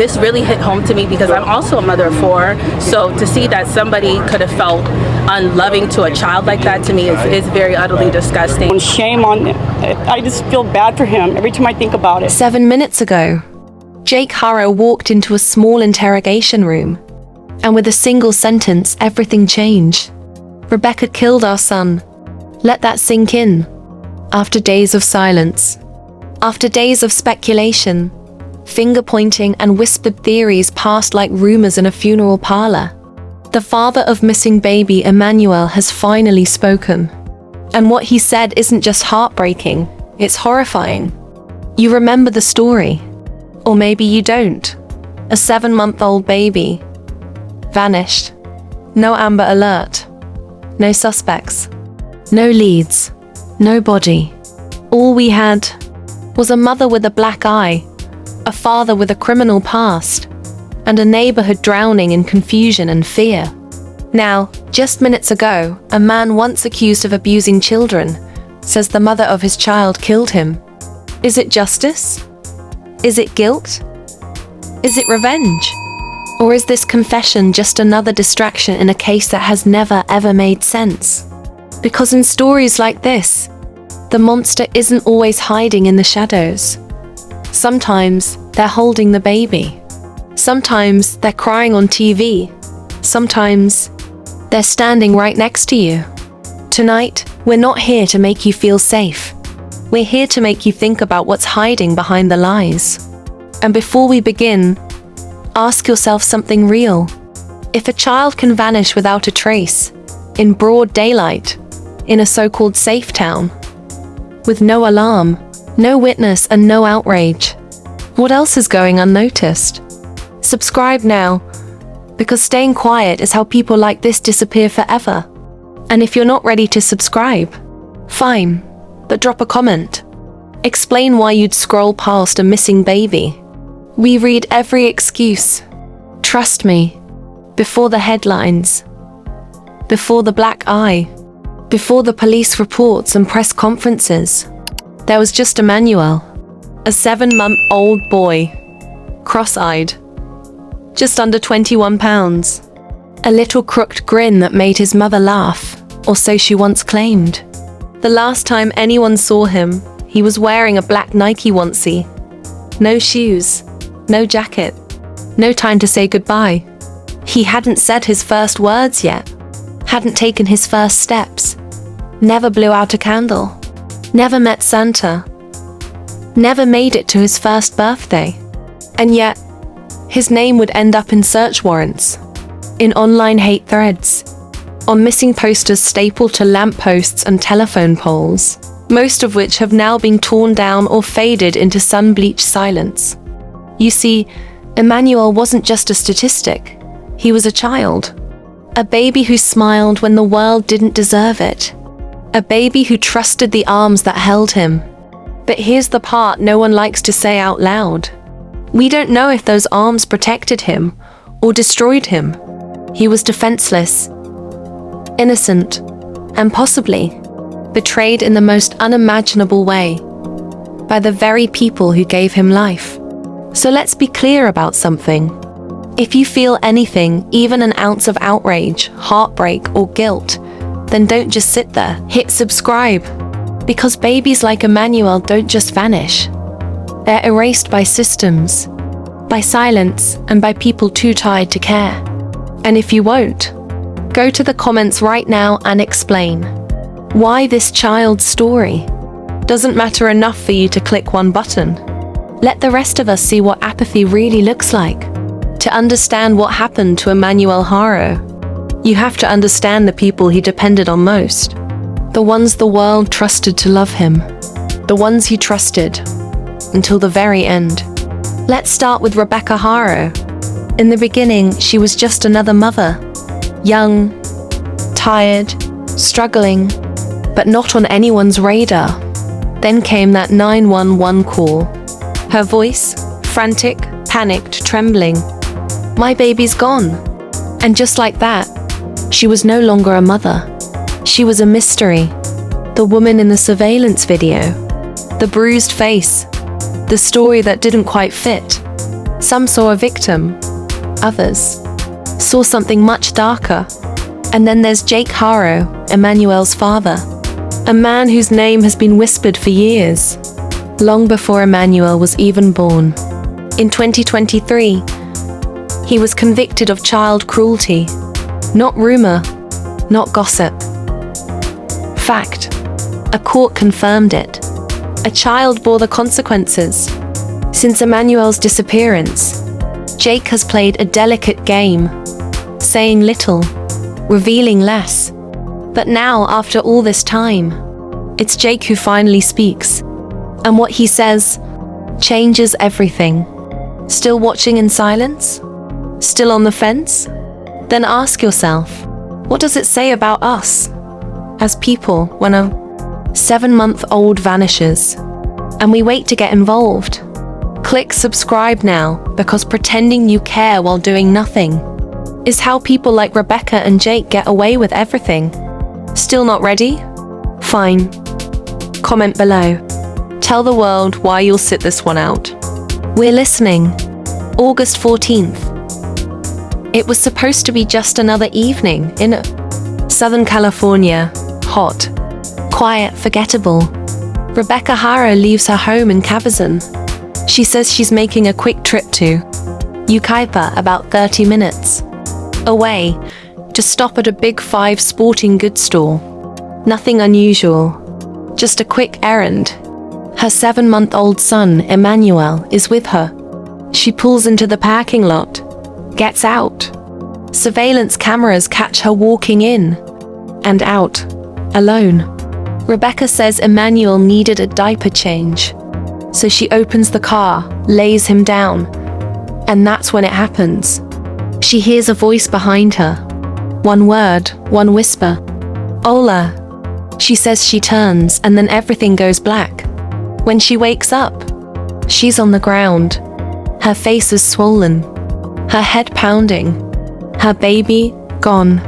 this really hit home to me because I'm also a mother of 4. So to see that somebody could have felt unloving to a child like that, to me is very utterly disgusting. Shame on him. I just feel bad for him every time I think about it. 7 minutes ago, Jake Haro walked into a small interrogation room, and with a single sentence, everything changed. Rebecca killed our son. Let that sink in. After days of silence, after days of speculation, finger-pointing and whispered theories passed like rumors in a funeral parlor, the father of missing baby Emmanuel has finally spoken. And what he said isn't just heartbreaking, it's horrifying. You remember the story. Or maybe you don't. A 7-month-old baby. Vanished. No Amber Alert. No suspects. No leads. No body. All we had was a mother with a black eye, a father with a criminal past, and a neighborhood drowning in confusion and fear. Now, just minutes ago, a man once accused of abusing children says the mother of his child killed him. Is it justice? Is it guilt? Is it revenge? Or is this confession just another distraction in a case that has never ever made sense? Because in stories like this, the monster isn't always hiding in the shadows. Sometimes they're holding the baby. Sometimes they're crying on TV. Sometimes they're standing right next to you. Tonight, we're not here to make you feel safe. We're here to make you think about what's hiding behind the lies. And before we begin, ask yourself something real. If a child can vanish without a trace, in broad daylight, in a so-called safe town, with no alarm, no witness and no outrage, what else is going unnoticed? Subscribe now, because staying quiet is how people like this disappear forever. And if you're not ready to subscribe, fine, but drop a comment. Explain why you'd scroll past a missing baby. We read every excuse. Trust me, before the headlines, before the black eye, before the police reports and press conferences, there was just Emmanuel, a 7-month-old boy, cross-eyed, just under 21 pounds, a little crooked grin that made his mother laugh, or so she once claimed. The last time anyone saw him, he was wearing a black Nike onesie. No shoes, no jacket, no time to say goodbye. He hadn't said his first words yet, hadn't taken his first steps, never blew out a candle, never met Santa, never made it to his first birthday. And yet, his name would end up in search warrants, in online hate threads, on missing posters stapled to lampposts and telephone poles, most of which have now been torn down or faded into sun-bleached silence. You see, Emmanuel wasn't just a statistic. He was a child. A baby who smiled when the world didn't deserve it. A baby who trusted the arms that held him. But here's the part no one likes to say out loud. We don't know if those arms protected him or destroyed him. He was defenseless, innocent, and possibly betrayed in the most unimaginable way by the very people who gave him life. So let's be clear about something. If you feel anything, even an ounce of outrage, heartbreak, or guilt, then don't just sit there. Hit subscribe. Because babies like Emmanuel don't just vanish. They're erased by systems, by silence, and by people too tired to care. And if you won't, go to the comments right now and explain why this child's story doesn't matter enough for you to click one button. Let the rest of us see what apathy really looks like. To understand what happened to Emmanuel Haro, you have to understand the people he depended on most. The ones the world trusted to love him. The ones he trusted until the very end. Let's start with Rebecca Haro. In the beginning, she was just another mother. Young, tired, struggling, but not on anyone's radar. Then came that 911 call. Her voice, frantic, panicked, trembling. My baby's gone. And just like that, she was no longer a mother. She was a mystery. The woman in the surveillance video. The bruised face. The story that didn't quite fit. Some saw a victim, others saw something much darker. And then there's Jake Haro, Emmanuel's father, a man whose name has been whispered for years, long before Emmanuel was even born. In 2023, he was convicted of child cruelty. Not rumor, not gossip. Fact. A court confirmed it. A child bore the consequences. Since Emmanuel's disappearance, Jake has played a delicate game, saying little, revealing less. But now, after all this time, it's Jake who finally speaks. And what he says changes everything. Still watching in silence? Still on the fence? Then ask yourself, what does it say about us as people when a 7-month-old vanishes and we wait to get involved? Click subscribe now, because pretending you care while doing nothing is how people like Rebecca and Jake get away with everything. Still not ready? Fine. Comment below. Tell the world why you'll sit this one out. We're listening. August 14th. It was supposed to be just another evening in Southern California. Hot, quiet, forgettable. Rebecca Haro leaves her home in Cabazon. She says she's making a quick trip to Yucaipa, about 30 minutes away, to stop at a Big 5 sporting goods store. Nothing unusual, just a quick errand. Her 7-month-old son, Emmanuel, is with her. She pulls into the parking lot, gets out. Surveillance cameras catch her walking in and out, alone. Rebecca says Emmanuel needed a diaper change, so she opens the car, lays him down, and that's when it happens. She hears a voice behind her. One word, one whisper. Hola. She says. She turns, and then everything goes black. When she wakes up, she's on the ground. Her face is swollen, her head pounding. Her baby, gone.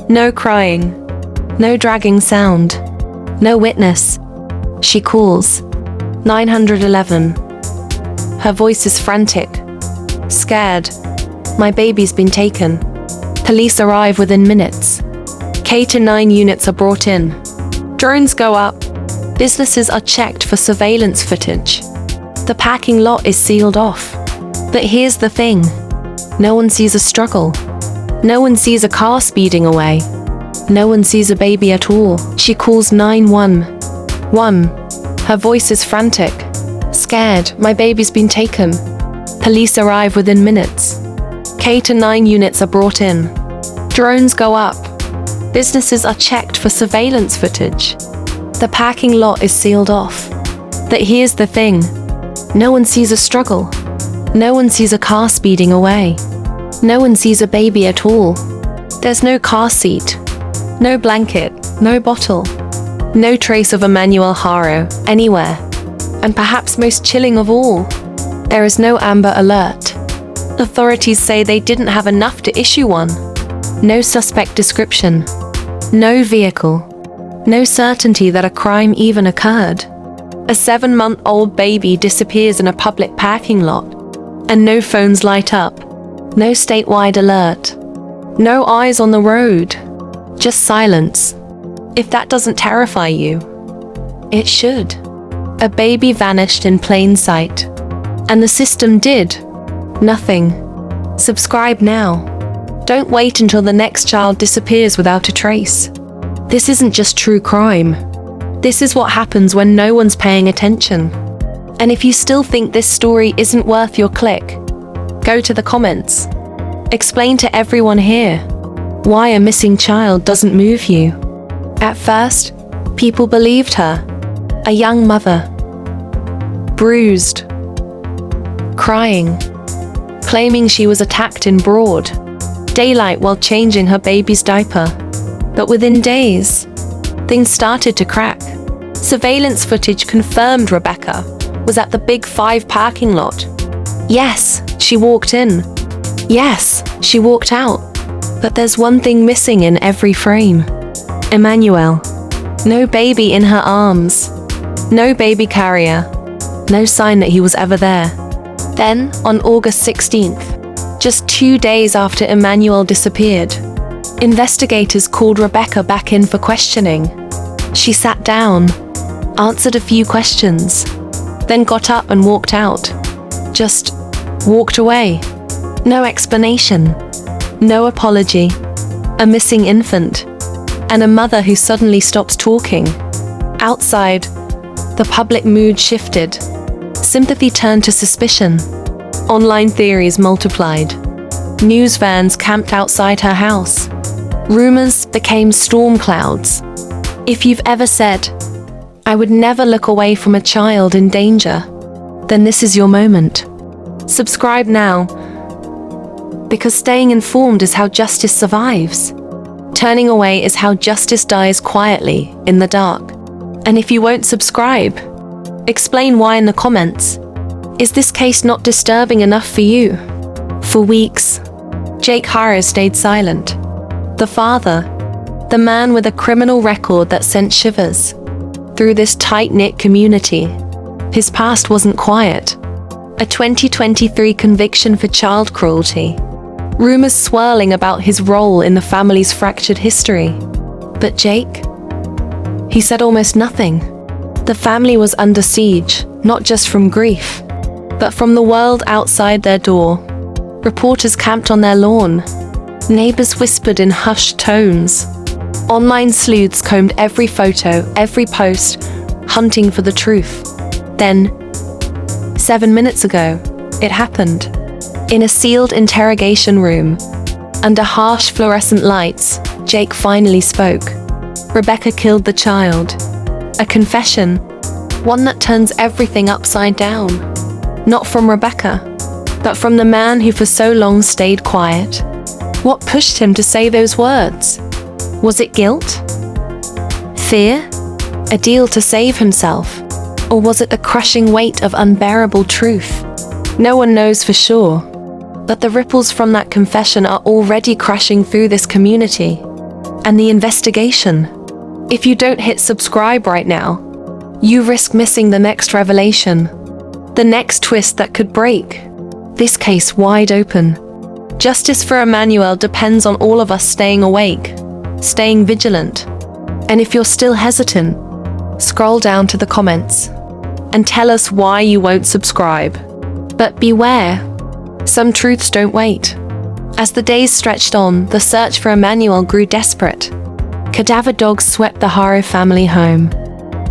No crying, no dragging sound, no witness. She calls 911. Her voice is frantic, scared. My baby's been taken. Police arrive within minutes. K-9 units are brought in. Drones go up. Businesses are checked for surveillance footage. The parking lot is sealed off. But here's the thing. No one sees a struggle. No one sees a car speeding away. No one sees a baby at all. She calls 911. Her voice is frantic, scared. My baby's been taken. Police arrive within minutes. K-9 units are brought in. Drones go up. Businesses are checked for surveillance footage. The parking lot is sealed off. But here's the thing. No one sees a struggle. No one sees a car speeding away. No one sees a baby at all. There's no car seat, no blanket, no bottle, no trace of Emmanuel Haro anywhere. And perhaps most chilling of all, there is no Amber Alert. Authorities say they didn't have enough to issue one. No suspect description, no vehicle, no certainty that a crime even occurred. A 7-month-old baby disappears in a public parking lot, and no phones light up, no statewide alert, no eyes on the road, just silence. If that doesn't terrify you, it should. A baby vanished in plain sight, and the system did nothing. Subscribe now. Don't wait until the next child disappears without a trace. This isn't just true crime. This is what happens when no one's paying attention. And if you still think this story isn't worth your click, go to the comments. Explain to everyone here why a missing child doesn't move you. At first, people believed her. A young mother, bruised, crying, claiming she was attacked in broad daylight while changing her baby's diaper. But within days, things started to crack. Surveillance footage confirmed Rebecca was at the Big 5 parking lot. Yes, she walked in. Yes, she walked out. But there's one thing missing in every frame. Emmanuel. No baby in her arms. No baby carrier. No sign that he was ever there. Then, on August 16th, just 2 days after Emmanuel disappeared, investigators called Rebecca back in for questioning. She sat down, answered a few questions, then got up and walked out. Just walked away. No explanation, no apology. A missing infant, and a mother who suddenly stops talking. Outside, the public mood shifted. Sympathy turned to suspicion. Online theories multiplied. News vans camped outside her house. Rumors became storm clouds. If you've ever said, "I would never look away from a child in danger," then this is your moment. Subscribe now, because staying informed is how justice survives. Turning away is how justice dies quietly, in the dark. And if you won't subscribe, explain why in the comments. Is this case not disturbing enough for you? For weeks, Jake Haro stayed silent. The father, the man with a criminal record that sent shivers through this tight-knit community. His past wasn't quiet. A 2023 conviction for child cruelty. Rumors swirling about his role in the family's fractured history. But Jake? He said almost nothing. The family was under siege, not just from grief, but from the world outside their door. Reporters camped on their lawn. Neighbors whispered in hushed tones. Online sleuths combed every photo, every post, hunting for the truth. Then, 7 minutes ago, it happened. In a sealed interrogation room, under harsh fluorescent lights, Jake finally spoke. Rebecca killed the child. A confession, one that turns everything upside down. Not from Rebecca, but from the man who for so long stayed quiet. What pushed him to say those words? Was it guilt? Fear? A deal to save himself? Or was it the crushing weight of unbearable truth? No one knows for sure. But the ripples from that confession are already crashing through this community. And the investigation. If you don't hit subscribe right now, you risk missing the next revelation. The next twist that could break this case wide open. Justice for Emmanuel depends on all of us staying awake, staying vigilant. And if you're still hesitant, scroll down to the comments and tell us why you won't subscribe. But beware, some truths don't wait. As the days stretched on, the search for Emmanuel grew desperate. Cadaver dogs swept the Haro family home,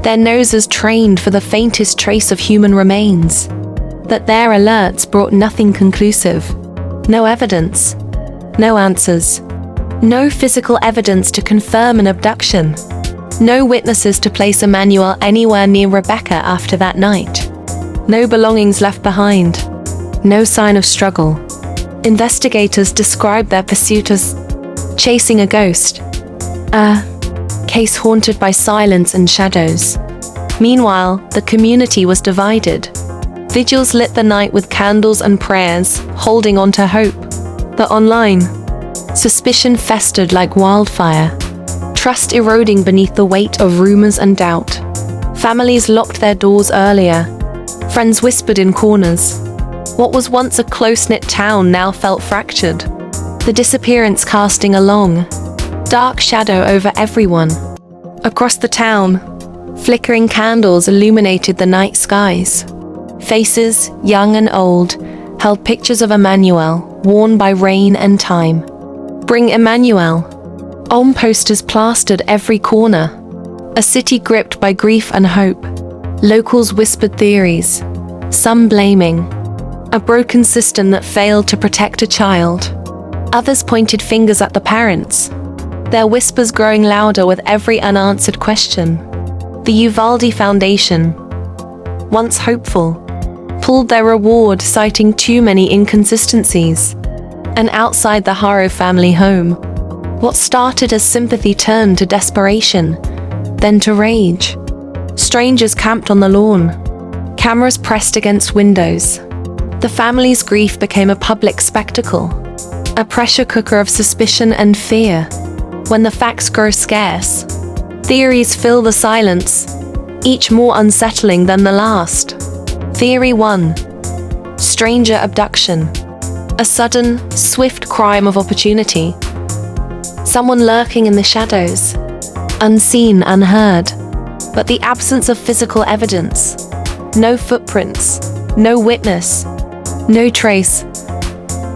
their noses trained for the faintest trace of human remains. But their alerts brought nothing conclusive. No evidence, no answers, no physical evidence to confirm an abduction, no witnesses to place Emmanuel anywhere near Rebecca after that night, no belongings left behind, no sign of struggle. Investigators described their pursuit as chasing a ghost, a case haunted by silence and shadows. Meanwhile, the community was divided. Vigils lit the night with candles and prayers, holding on to hope. But online, suspicion festered like wildfire, trust eroding beneath the weight of rumors and doubt. Families locked their doors earlier. Friends whispered in corners. What was once a close-knit town now felt fractured. The disappearance casting a long, dark shadow over everyone. Across the town, flickering candles illuminated the night skies. Faces, young and old, held pictures of Emmanuel, worn by rain and time. Bring Emmanuel. On posters plastered every corner. A city gripped by grief and hope. Locals whispered theories, some blaming a broken system that failed to protect a child. Others pointed fingers at the parents, their whispers growing louder with every unanswered question. The Uvalde Foundation, once hopeful, pulled their reward, citing too many inconsistencies. And outside the Haro family home, what started as sympathy turned to desperation, then to rage. Strangers camped on the lawn, cameras pressed against windows. The family's grief became a public spectacle, a pressure cooker of suspicion and fear. When the facts grow scarce, theories fill the silence, each more unsettling than the last. Theory 1. stranger abduction. A sudden, swift crime of opportunity. Someone lurking in the shadows. Unseen, unheard. But the absence of physical evidence. No footprints. No witness. No trace.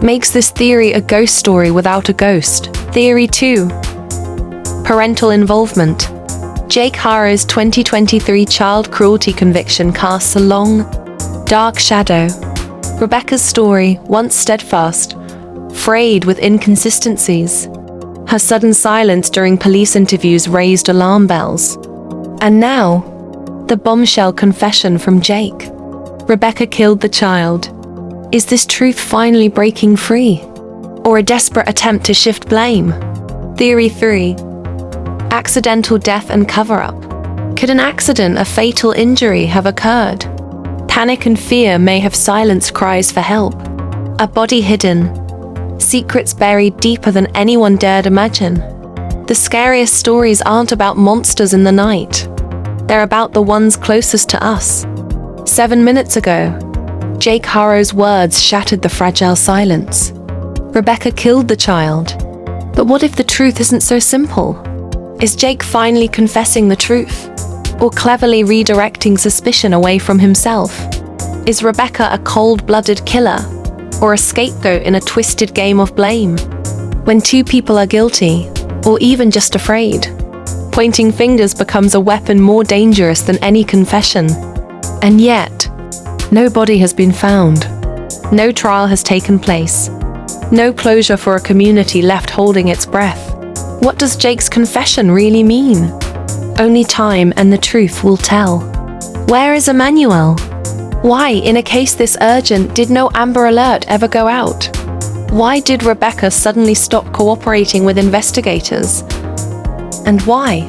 Makes this theory a ghost story without a ghost. Theory 2. Parental involvement. Jake Haro's 2023 child cruelty conviction casts a long, dark shadow. Rebecca's story, once steadfast, frayed with inconsistencies. Her sudden silence during police interviews raised alarm bells. And now, the bombshell confession from Jake. Rebecca killed the child. Is this truth finally breaking free? Or a desperate attempt to shift blame? Theory 3. Accidental death and cover-up. Could an accident, a fatal injury, have occurred? Panic and fear may have silenced cries for help. A body hidden. Secrets buried deeper than anyone dared imagine. The scariest stories aren't about monsters in the night. They're about the ones closest to us. 7 minutes ago, Jake Haro's words shattered the fragile silence. Rebecca killed the child. But what if the truth isn't so simple? Is Jake finally confessing the truth? Or cleverly redirecting suspicion away from himself? Is Rebecca a cold-blooded killer? Or a scapegoat in a twisted game of blame? When two people are guilty, or even just afraid, pointing fingers becomes a weapon more dangerous than any confession. And yet, no body has been found. No trial has taken place. No closure for a community left holding its breath. What does Jake's confession really mean? Only time and the truth will tell. Where is Emmanuel? Why, in a case this urgent, did no Amber Alert ever go out? Why did Rebecca suddenly stop cooperating with investigators? And why?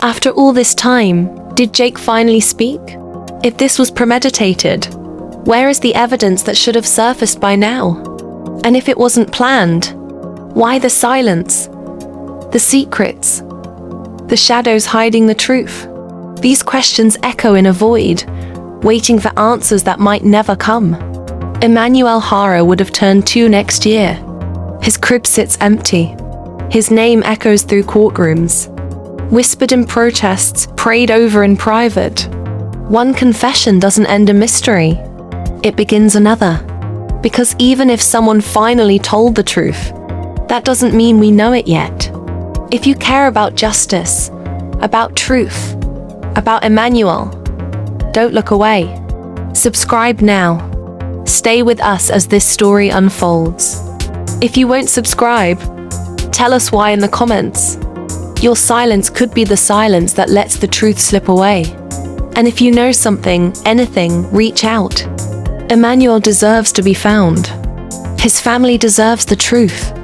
After all this time, did Jake finally speak? If this was premeditated, where is the evidence that should have surfaced by now? And if it wasn't planned, why the silence? The secrets? The shadows hiding the truth? These questions echo in a void, waiting for answers that might never come. Emmanuel Haro would have turned 2 next year. His crib sits empty. His name echoes through courtrooms. Whispered in protests, prayed over in private. One confession doesn't end a mystery. It begins another. Because even if someone finally told the truth, that doesn't mean we know it yet. If you care about justice, about truth, about Emmanuel, don't look away. Subscribe now. Stay with us as this story unfolds. If you won't subscribe, tell us why in the comments. Your silence could be the silence that lets the truth slip away. And if you know something, anything, reach out. Emmanuel deserves to be found. His family deserves the truth.